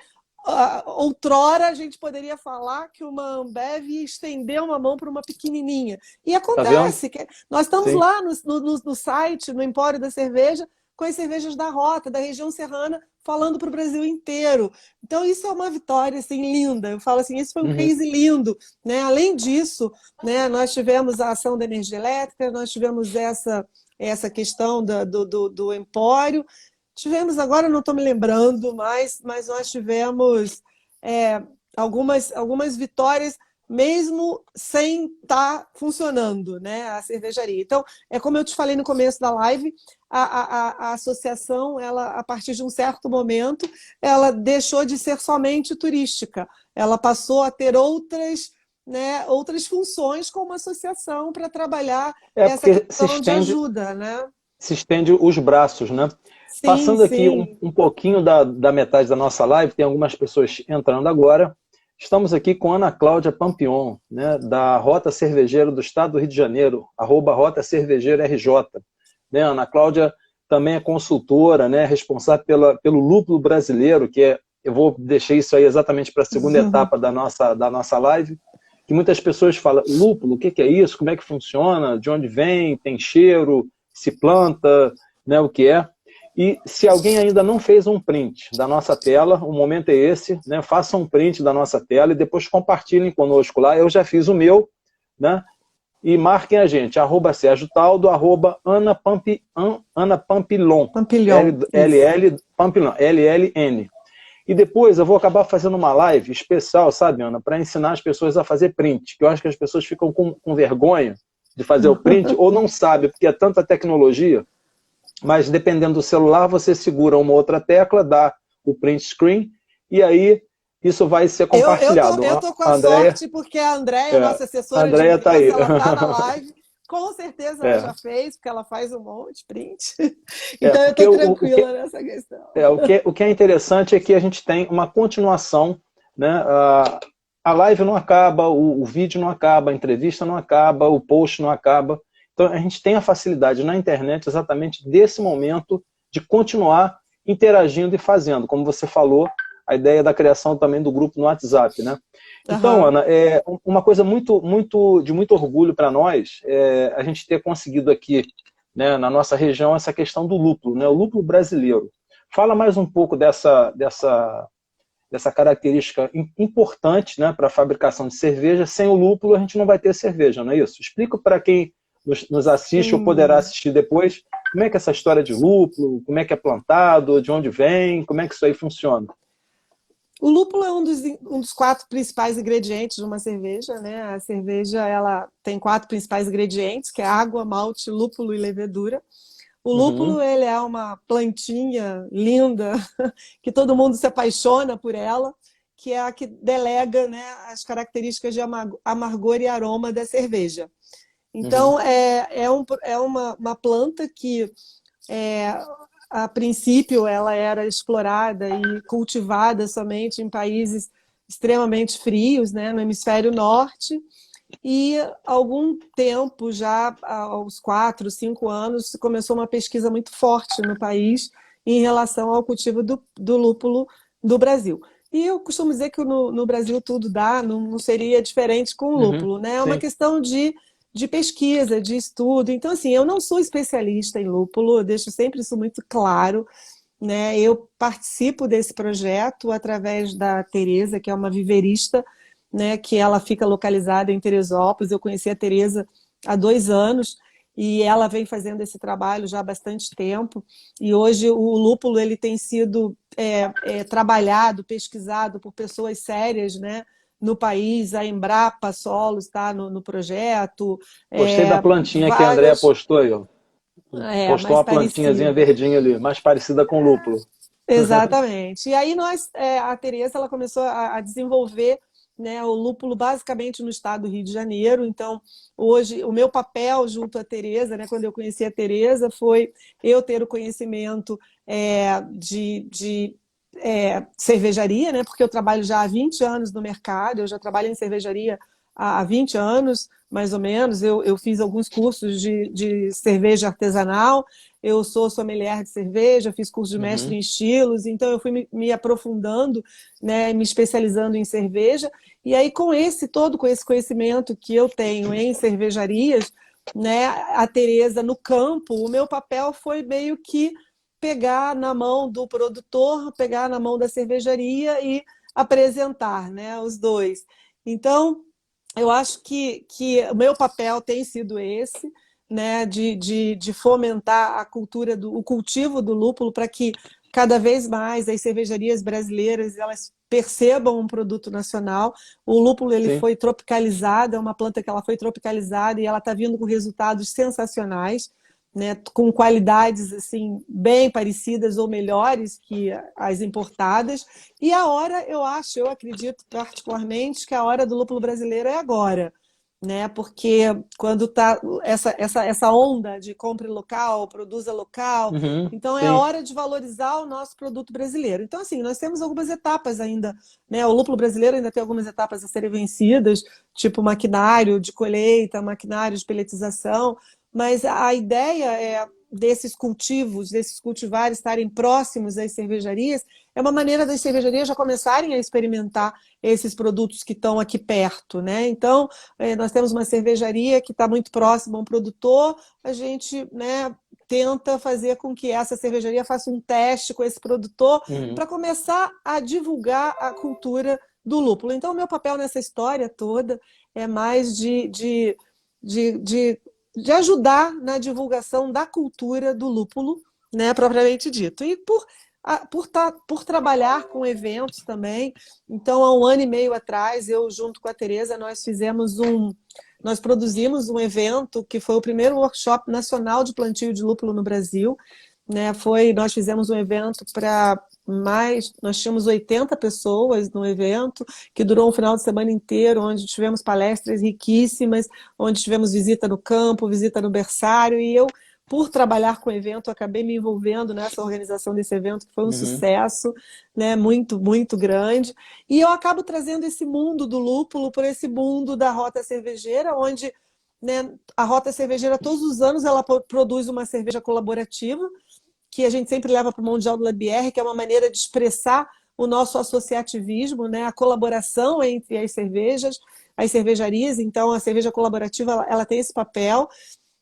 outrora a gente poderia falar que uma Ambev estendeu uma mão para uma pequenininha. E Tá vendo? acontece. Nós estamos Sim. lá no site, no Empório da Cerveja, com as cervejas da Rota, da região serrana, falando para o Brasil inteiro. Então, isso é uma vitória assim, linda. Eu falo assim, isso foi um Uhum. case lindo. Né? Além disso, né, nós tivemos a ação da energia elétrica, nós tivemos essa questão do empório. Tivemos, agora não estou me lembrando, mas nós tivemos algumas vitórias, mesmo sem estar funcionando, né, a cervejaria. Então, é como eu te falei no começo da live, a associação, ela, a partir de um certo momento, ela deixou de ser somente turística. Ela passou a ter outras, né, outras funções como associação para trabalhar essa Porque questão de ajuda, né? se estende os braços, né? Sim, Passando aqui sim. um pouquinho da metade da nossa live, tem algumas pessoas entrando agora. Estamos aqui com Ana Cláudia Pampion, né, da Rota Cervejeira do Estado do Rio de Janeiro, @Rota Cervejeira RJ. Né, Ana Cláudia também é consultora, né, responsável pelo lúpulo brasileiro, eu vou deixar isso aí exatamente para a segunda etapa da nossa live, que muitas pessoas falam, lúpulo, o que é isso? Como é que funciona? De onde vem? Tem cheiro? Se planta? Né, o que é? E se alguém ainda não fez um print da nossa tela, o momento é esse, né? Faça um print da nossa tela e depois compartilhem conosco lá. Eu já fiz o meu, né? E marquem a gente, @Sérgio Taldo, @Ana Pampilon, Pampilhon, isso. Pampilon, LLN. E depois eu vou acabar fazendo uma live especial, sabe, Ana, para ensinar as pessoas a fazer print, que eu acho que as pessoas ficam com vergonha de fazer o print, ou não sabem, porque é tanta tecnologia, mas dependendo do celular, você segura uma outra tecla, dá o print screen, e aí isso vai ser compartilhado. Eu tô com a A Andrea, sorte, porque a Andréia, nossa a assessora de Andrea tá imprensa, aí. ela tá na live. Com certeza ela já É, fez, porque ela faz um monte de print. Então eu porque tô tranquila nessa questão. o que é interessante é que a gente tem uma continuação, né? A live não acaba, o vídeo não acaba, a entrevista não acaba, o post não acaba. Então a gente tem a facilidade na internet exatamente desse momento de continuar interagindo e fazendo, como você falou, a ideia da criação também do grupo no WhatsApp, né? Então, Aham. Ana, uma coisa de muito orgulho para nós é a gente ter conseguido aqui, né, na nossa região, essa questão do lúpulo, né, o lúpulo brasileiro. Fala mais um pouco dessa característica importante, né, para a fabricação de cerveja. Sem o lúpulo a gente não vai ter cerveja, não é isso? Explica para quem nos assiste ou poderá Sim. assistir depois, como é que é essa história de lúpulo, como é que é plantado, de onde vem, como é que isso aí funciona. O lúpulo é um dos 4 principais ingredientes de uma cerveja, né? A cerveja, ela tem 4 principais ingredientes, que é água, malte, lúpulo e levedura. O lúpulo, Uhum. ele é uma plantinha linda, que todo mundo se apaixona por ela, que é a que delega, né, as características de amargor e aroma da cerveja. Uhum. Então, é uma planta que, é, a princípio, ela era explorada e cultivada somente em países extremamente frios, né, no hemisfério norte, e há algum tempo, já aos 4, 5 anos, começou uma pesquisa muito forte no país em relação ao cultivo do lúpulo do Brasil. E eu costumo dizer que no Brasil tudo dá, não seria diferente com o Uhum. lúpulo, né? É uma Sim. questão de pesquisa, de estudo. Então, assim, eu não sou especialista em lúpulo, eu deixo sempre isso muito claro, né? Eu participo desse projeto através da Tereza, que é uma viverista, né, que ela fica localizada em Teresópolis. Eu conheci a Tereza há 2 anos e ela vem fazendo esse trabalho já há bastante tempo. E hoje o lúpulo ele tem sido trabalhado, pesquisado por pessoas sérias, né, no país. A Embrapa Solos está no projeto, Gostei da plantinha que a Andrea várias postou aí, ó. Postou mais uma plantinhazinha parecidas. verdinha ali, mais parecida com lúpulo. Exatamente. E aí a Tereza, ela começou a desenvolver, né, o lúpulo basicamente no estado do Rio de Janeiro. Então, hoje, o meu papel junto à Tereza, né, quando eu conheci a Tereza, foi eu ter o conhecimento de cervejaria, né, porque eu trabalho já há 20 anos no mercado, eu já trabalho em cervejaria há 20 anos, mais ou menos. Eu fiz alguns cursos de cerveja artesanal, eu sou sommelier de cerveja, fiz curso de mestre Uhum. em estilos, então eu fui me aprofundando, né, me especializando em cerveja, e aí com esse conhecimento que eu tenho em cervejarias, né, a Tereza no campo, o meu papel foi meio que pegar na mão do produtor, pegar na mão da cervejaria e apresentar, né, os dois. Então, eu acho que o meu papel tem sido esse, né, de fomentar a cultura o cultivo do lúpulo para que cada vez mais as cervejarias brasileiras elas percebam um produto nacional. O lúpulo ele Sim. foi tropicalizado, é uma planta que ela foi tropicalizada e ela está vindo com resultados sensacionais, né, com qualidades assim bem parecidas ou melhores que as importadas. E a hora, eu acredito particularmente que a hora do lúpulo brasileiro é agora, né? Porque quando tá essa onda de compre local, produza local, Uhum. então é a Sim. hora de valorizar o nosso produto brasileiro. Então, assim, nós temos algumas etapas ainda, né? O lúpulo brasileiro ainda tem algumas etapas a serem vencidas, tipo maquinário de colheita, maquinário de peletização, mas a ideia é desses cultivos, desses cultivares estarem próximos às cervejarias, é uma maneira das cervejarias já começarem a experimentar esses produtos que estão aqui perto, né? Então, nós temos uma cervejaria que está muito próxima a um produtor, a gente, né, tenta fazer com que essa cervejaria faça um teste com esse produtor Uhum. para começar a divulgar a cultura do lúpulo. Então, o meu papel nessa história toda é mais de ajudar na divulgação da cultura do lúpulo, né, propriamente dito. E por trabalhar com eventos também. Então, há um ano e meio atrás, eu, junto com a Tereza, nós produzimos um evento que foi o primeiro workshop nacional de plantio de lúpulo no Brasil, né? Nós fizemos um evento nós tínhamos 80 pessoas no evento, que durou um final de semana inteiro, onde tivemos palestras riquíssimas, onde tivemos visita no campo, visita no berçário, e eu, por trabalhar com o evento, acabei me envolvendo nessa organização desse evento, que foi um Uhum. sucesso, né, muito, muito grande. E eu acabo trazendo esse mundo do lúpulo para esse mundo da Rota Cervejeira, onde, né, a Rota Cervejeira, todos os anos, ela produz uma cerveja colaborativa, que a gente sempre leva para o Mundial do Labière, que é uma maneira de expressar o nosso associativismo, né? A colaboração entre as cervejarias. Então, a cerveja colaborativa ela tem esse papel.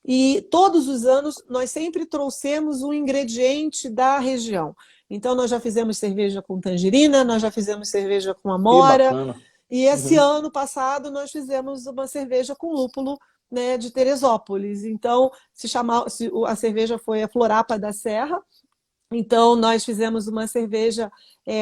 E todos os anos nós sempre trouxemos um ingrediente da região. Então, nós já fizemos cerveja com tangerina, nós já fizemos cerveja com Que amora, bacana. e esse Uhum. ano passado nós fizemos uma cerveja com lúpulo, né, de Teresópolis. Então, a cerveja foi a Florapa da Serra. Então, nós fizemos uma cerveja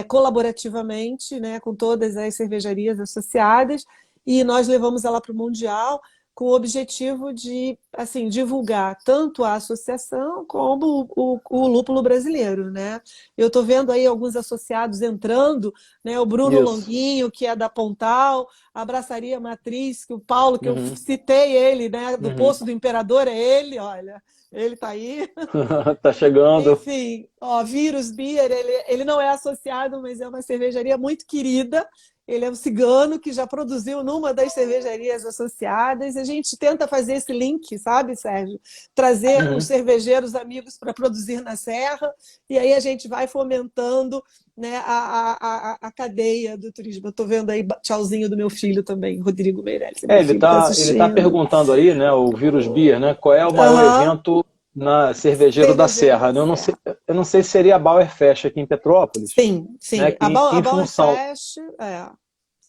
colaborativamente, né, com todas as cervejarias associadas, e nós levamos ela para o Mundial com o objetivo de assim, divulgar tanto a associação como o lúpulo brasileiro, né? Eu estou vendo aí alguns associados entrando, né? O Bruno Isso. Longuinho, que é da Pontal, a Braçaria Matriz, que o Paulo, que eu Uhum. citei ele, né? Do Uhum. Poço do Imperador, é ele, olha, ele está aí. Tá chegando. Enfim, ó, Vírus Beer, ele não é associado, mas é uma cervejaria muito querida. Ele é um cigano que já produziu numa das cervejarias associadas. A gente tenta fazer esse link, sabe, Sérgio? Trazer os Uhum. cervejeiros amigos para produzir na Serra, e aí a gente vai fomentando, né, a cadeia do turismo. Eu estou vendo aí tchauzinho do meu filho também, Rodrigo Meirelles. Meu Ele filho está ele tá assistindo. perguntando aí, né, o Vírus Beer, né, qual é o maior Aham, evento na Cervejeiro da cervejeiro Serra, da né? Serra. Eu não sei se seria a Bauer Fest aqui em Petrópolis, Sim, né, sim. que A Bauerfest,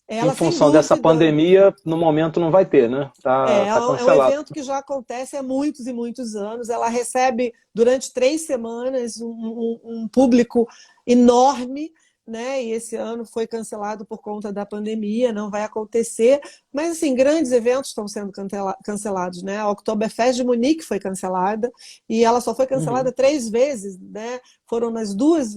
em ela sem função dessa dúvida pandemia, no momento não vai ter, né? Tá é um cancelado. evento que já acontece há muitos e muitos anos. Ela recebe durante 3 semanas um público enorme, né? E esse ano foi cancelado por conta da pandemia, não vai acontecer. Mas assim, grandes eventos estão sendo cancelados, né? A Oktoberfest de Munique foi cancelada e ela só foi cancelada Uhum. 3 vezes, né? Foram nas duas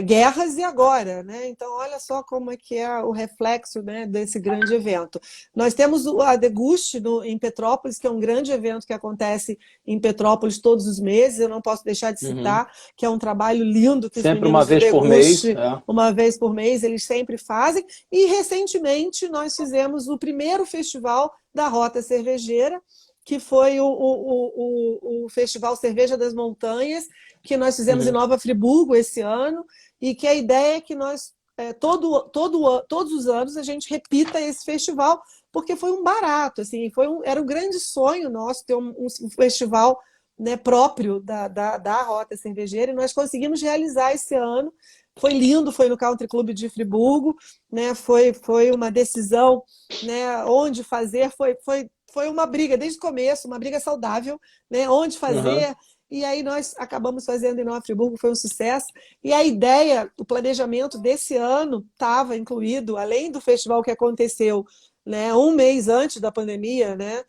guerras e agora, né? Então, olha só como é que é o reflexo, né, desse grande evento. Nós temos a Deguste em Petrópolis, que é um grande evento que acontece em Petrópolis todos os meses, eu não posso deixar de Uhum. citar, que é um trabalho lindo que os Sempre uma meninos do vez por mês. Deguste, É. uma vez por mês, eles sempre fazem. E, recentemente, nós fizemos o primeiro festival da Rota Cervejeira, que foi o Festival Cerveja das Montanhas, que nós fizemos em Uhum. Nova Friburgo esse ano, e que a ideia é que nós, todos os anos, a gente repita esse festival, porque foi um barato, assim, era um grande sonho nosso ter um festival, né, próprio da Rota Cervejeira, e nós conseguimos realizar esse ano. Foi lindo, foi no Country Club de Friburgo, né, foi uma decisão, né, onde fazer, foi uma briga desde o começo, uma briga saudável, né, onde Uhum. fazer. e aí nós acabamos fazendo em Nova Friburgo, foi um sucesso. E a ideia, o planejamento desse ano estava incluído, além do festival que aconteceu, né, um mês antes da pandemia, né,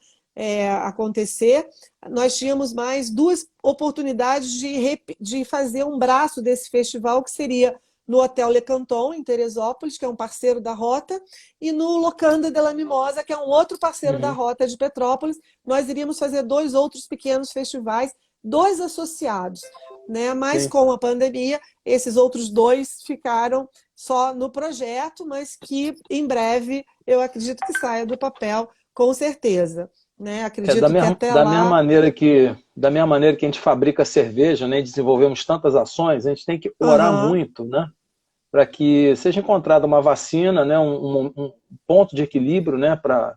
acontecer, nós tínhamos mais 2 oportunidades de fazer um braço desse festival, que seria no Hotel Le Canton, em Teresópolis, que é um parceiro da Rota, e no Locanda de la Mimosa, que é um outro parceiro da Rota de Petrópolis. Nós iríamos fazer 2 outros pequenos festivais, 2 associados, né? Mas com a pandemia, esses outros 2 ficaram só no projeto, mas que em breve eu acredito que saia do papel, com certeza. Né? Acredito que até da lá... Da mesma maneira que a gente fabrica cerveja, né, e desenvolvemos tantas ações, a gente tem que orar muito, né, para que seja encontrada uma vacina, né, um ponto de equilíbrio, né, para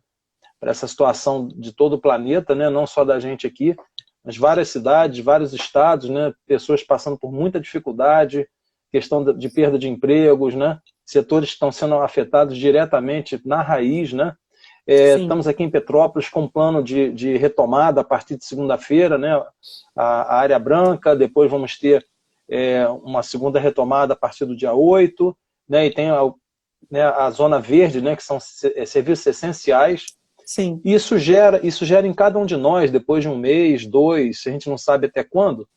essa situação de todo o planeta, né, não só da gente aqui, mas várias cidades, vários estados, né, pessoas passando por muita dificuldade, questão de perda de empregos, né, setores que estão sendo afetados diretamente na raiz, né. Estamos aqui em Petrópolis com um plano de retomada a partir de segunda-feira, né, a área branca, depois vamos ter uma segunda retomada a partir do dia 8, né, e tem a zona verde, né, que são serviços essenciais. Sim. E isso gera em cada um de nós, depois de um mês, 2, a gente não sabe até quando,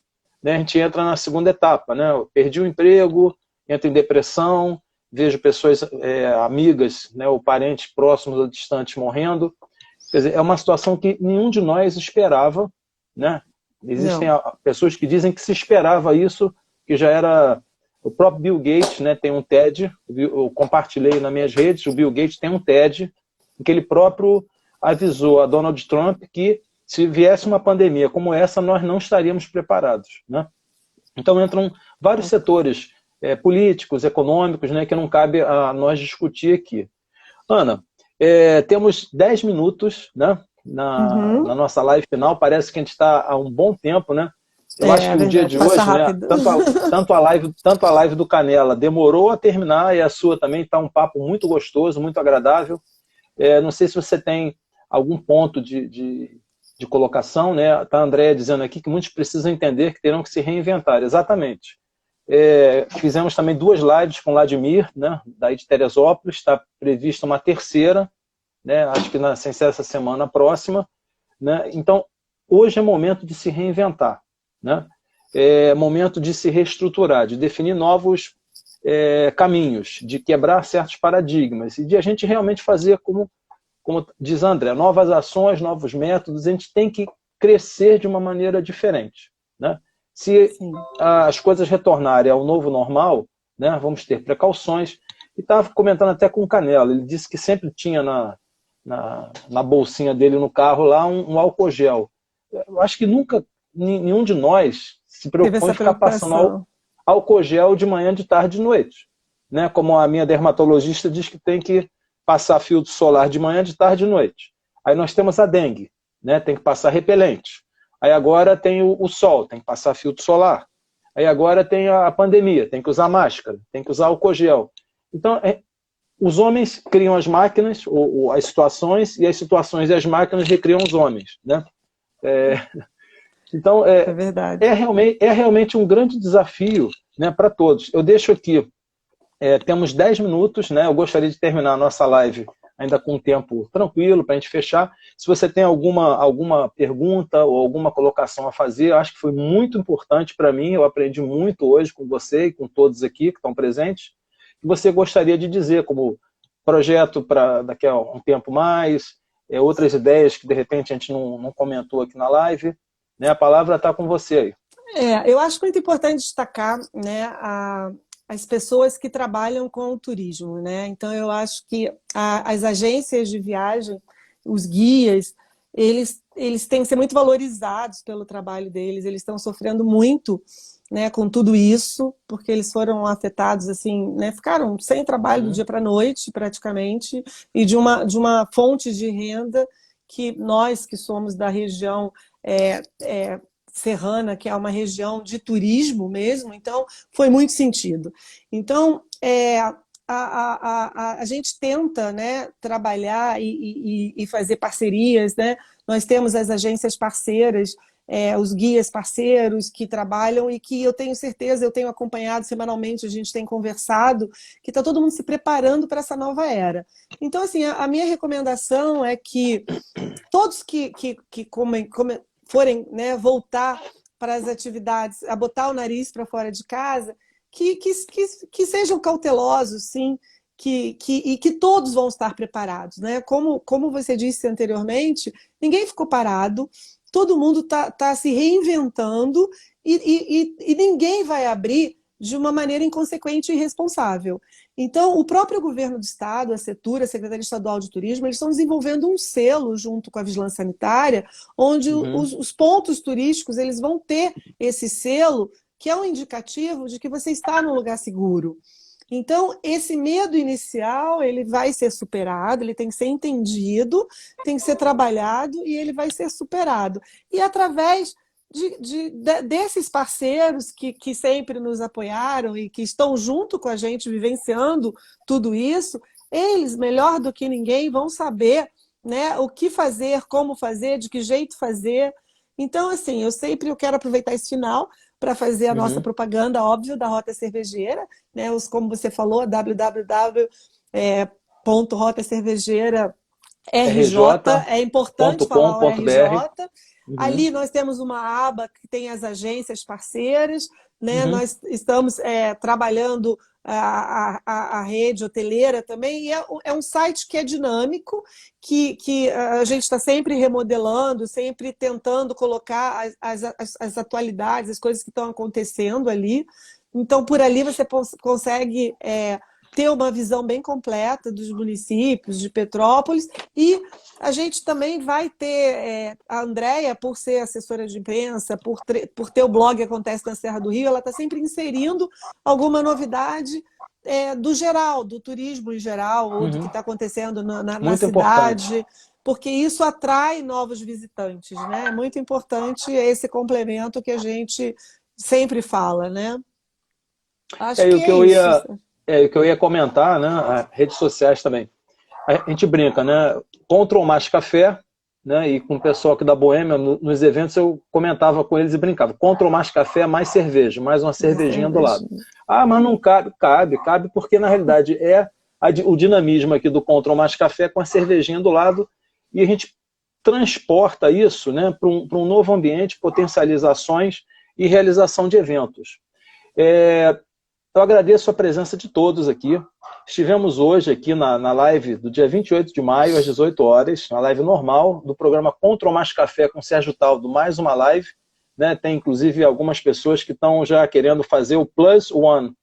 né, a gente entra na segunda etapa, né, eu perdi o emprego, entro em depressão, vejo pessoas, amigas, né, ou parentes próximos ou distantes morrendo. Quer dizer, é uma situação que nenhum de nós esperava, né? Existem pessoas que dizem que se esperava isso, que já era... O próprio Bill Gates, né, tem um TED, eu compartilhei nas minhas redes, o Bill Gates tem um TED, em que ele próprio avisou a Donald Trump que se viesse uma pandemia como essa, nós não estaríamos preparados, né? Então entram vários setores políticos, econômicos, né, que não cabe a nós discutir aqui. Ana, temos 10 minutos, né, na nossa live final, parece que a gente está há um bom tempo, né? Eu acho que o dia de hoje, né, tanto a live do Canela demorou a terminar, e a sua também está um papo muito gostoso, muito agradável. Não sei se você tem algum ponto de colocação, né? Está a Andréia dizendo aqui que muitos precisam entender que terão que se reinventar. Exatamente. Fizemos também 2 lives com o Vladimir, né, daí de Teresópolis, está prevista uma terceira, né, acho que sem ser essa semana próxima, né? Então, hoje é momento de se reinventar, né? É momento de se reestruturar, de definir novos caminhos, de quebrar certos paradigmas e de a gente realmente fazer, como diz André, novas ações, novos métodos. A gente tem que crescer de uma maneira diferente, né? Se as coisas retornarem ao novo normal, né, vamos ter precauções. E estava comentando até com o Canela, ele disse que sempre tinha na bolsinha dele no carro lá um álcool gel. Eu acho que nunca nenhum de nós se preocupou em ficar passando álcool gel de manhã, de tarde e de noite, né? Como a minha dermatologista diz que tem que passar filtro solar de manhã, de tarde e de noite. Aí nós temos a dengue, né? Tem que passar repelente. Aí agora tem o sol, tem que passar filtro solar. Aí agora tem a pandemia, tem que usar máscara, tem que usar álcool gel. Então, os homens criam as máquinas, ou as situações, e as situações e as máquinas recriam os homens, né? Então, é verdade. É realmente um grande desafio, né, para todos. Eu deixo aqui, temos 10 minutos, né? Eu gostaria de terminar a nossa live ainda com um tempo tranquilo para a gente fechar. Se você tem alguma pergunta ou alguma colocação a fazer, eu acho que foi muito importante para mim, eu aprendi muito hoje com você e com todos aqui que estão presentes, que você gostaria de dizer como projeto para daqui a um tempo mais, outras ideias que de repente a gente não comentou aqui na live, né? A palavra está com você aí. Eu acho muito importante destacar, né, as pessoas que trabalham com o turismo, né? Então, eu acho que as agências de viagem, os guias, eles têm que ser muito valorizados pelo trabalho deles. Eles estão sofrendo muito, né, com tudo isso, porque eles foram afetados, assim, né, ficaram sem trabalho do dia para a noite, praticamente, e de uma fonte de renda que nós, que somos da região serrana, que é uma região de turismo mesmo, então foi muito sentido. Então, a gente tenta, né, trabalhar e fazer parcerias, né? Nós temos as agências parceiras os guias parceiros que trabalham e que eu tenho certeza, eu tenho acompanhado semanalmente, a gente tem conversado, que está todo mundo se preparando para essa nova era. Então, assim, a minha recomendação é que todos que forem, né, voltar para as atividades, a botar o nariz para fora de casa, que sejam cautelosos, sim, e que todos vão estar preparados, né? Como você disse anteriormente, ninguém ficou parado, todo mundo tá se reinventando e ninguém vai abrir de uma maneira inconsequente e irresponsável. Então, o próprio governo do Estado, a Setur, a Secretaria Estadual de Turismo, eles estão desenvolvendo um selo junto com a Vigilância Sanitária, onde os pontos turísticos eles vão ter esse selo, que é um indicativo de que você está num lugar seguro. Então, esse medo inicial, ele vai ser superado, ele tem que ser entendido, tem que ser trabalhado e ele vai ser superado. E através desses parceiros que sempre nos apoiaram e que estão junto com a gente, vivenciando tudo isso, eles, melhor do que ninguém, vão saber, né, o que fazer, como fazer, de que jeito fazer. Então, assim, eu quero aproveitar esse final para fazer a nossa propaganda, óbvio, da Rota Cervejeira, né? Como você falou, www.rotacervejeira.rj, é importante falar o RJ. Ali nós temos uma aba que tem as agências parceiras, né? Nós estamos trabalhando a rede hoteleira também, e é um site que é dinâmico, que a gente está sempre remodelando, sempre tentando colocar as atualidades, as coisas que estão acontecendo ali. Então, por ali você consegue ter uma visão bem completa dos municípios, de Petrópolis, e a gente também vai ter, a Andréia, por ser assessora de imprensa, por ter o blog Acontece na Serra do Rio, ela está sempre inserindo alguma novidade do geral, do turismo em geral, ou do que está acontecendo na cidade, porque isso atrai novos visitantes, né? É muito importante esse complemento que a gente sempre fala, né? Acho que é isso. O que eu ia comentar, né? As redes sociais também. A gente brinca, né? Contra o Mais Café, né? E com o pessoal aqui da Boêmia, nos eventos eu comentava com eles e brincava. Contra o Mais Café, mais cerveja, mais uma cervejinha do lado. Ah, mas não cabe. Cabe porque na realidade o dinamismo aqui do Contra o Mais Café com a cervejinha do lado, e a gente transporta isso, né, para um novo ambiente, potencializa ações e realização de eventos. Eu agradeço a presença de todos aqui. Estivemos hoje aqui na live do dia 28 de maio, às 18 horas, na live normal do programa Contra o Mais Café com Sérgio Taldo, mais uma live, né? Tem inclusive algumas pessoas que estão já querendo fazer o Plus One,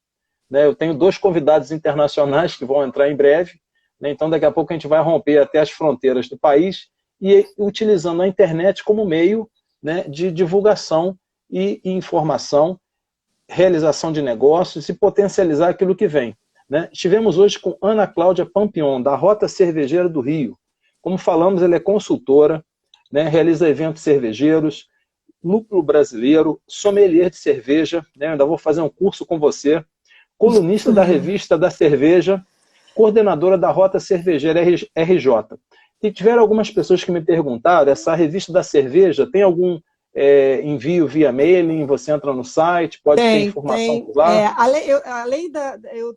né? Eu tenho 2 convidados internacionais que vão entrar em breve, né? Então daqui a pouco a gente vai romper até as fronteiras do país e utilizando a internet como meio, né, de divulgação e informação, realização de negócios e potencializar aquilo que vem, né? Estivemos hoje com Ana Cláudia Pampion, da Rota Cervejeira do Rio. Como falamos, ela é consultora, né, realiza eventos cervejeiros, lúpulo brasileiro, sommelier de cerveja, né, ainda vou fazer um curso com você, colunista da Revista da Cerveja, coordenadora da Rota Cervejeira RJ. E tiveram algumas pessoas que me perguntaram, essa Revista da Cerveja tem algum envio via mailing, você entra no site, pode ter informação por lá?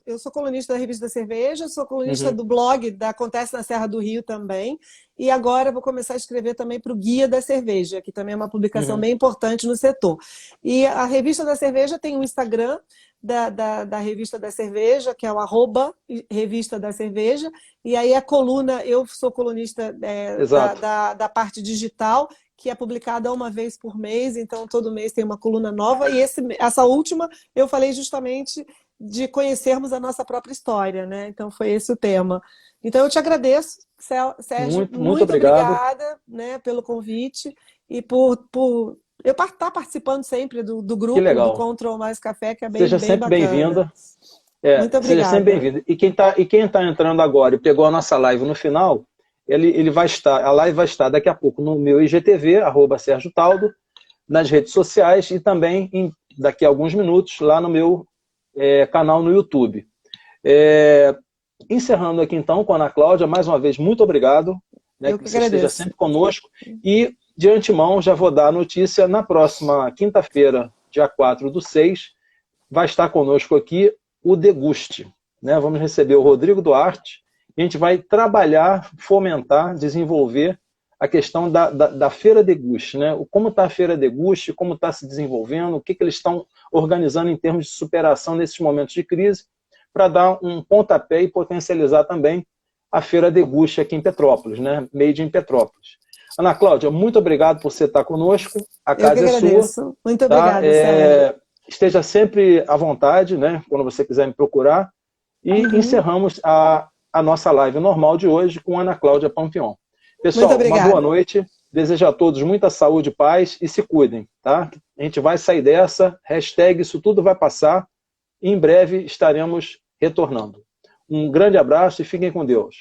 Eu sou colunista da Revista da Cerveja, sou colunista do blog da Acontece na Serra do Rio também, e agora vou começar a escrever também para o Guia da Cerveja, que também é uma publicação bem importante no setor. E a Revista da Cerveja tem um Instagram da Revista da Cerveja, que é o @Revista da Cerveja, e aí a coluna, eu sou colunista da parte digital, que é publicada uma vez por mês, então todo mês tem uma coluna nova, e essa última eu falei justamente de conhecermos a nossa própria história, né? Então foi esse o tema. Então eu te agradeço, Sérgio, muito obrigada, né, pelo convite e por eu estar participando sempre do grupo do Contra o Mais Café, que é bem bacana. Seja sempre bem-vinda. Muito obrigada. Seja sempre bem-vinda. E quem tá entrando agora e pegou a nossa live no final, a live vai estar daqui a pouco no meu IGTV, @Sérgio Taldo, nas redes sociais e também, daqui a alguns minutos, lá no meu canal no YouTube. Encerrando aqui então com a Ana Cláudia, mais uma vez, muito obrigado, né, que você esteja sempre conosco. E de antemão, já vou dar a notícia, na próxima quinta-feira, dia 4/6, vai estar conosco aqui o Deguste, né? Vamos receber o Rodrigo Duarte, e a gente vai trabalhar, fomentar, desenvolver a questão da Feira Deguste, né? Como está a Feira Deguste, como está se desenvolvendo, o que eles estão organizando em termos de superação nesses momentos de crise, para dar um pontapé e potencializar também a Feira Deguste aqui em Petrópolis, né? Made in Petrópolis. Ana Cláudia, muito obrigado por você estar conosco. A casa é sua. Muito obrigada, Sérgio. Esteja sempre à vontade, né? Quando você quiser me procurar. E encerramos a nossa live normal de hoje com Ana Cláudia Pampion. Pessoal, uma boa noite. Desejo a todos muita saúde, paz e se cuidem, tá? A gente vai sair dessa. Hashtag isso tudo vai passar. E em breve estaremos retornando. Um grande abraço e fiquem com Deus.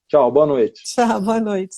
Tchau, boa noite. Tchau, boa noite.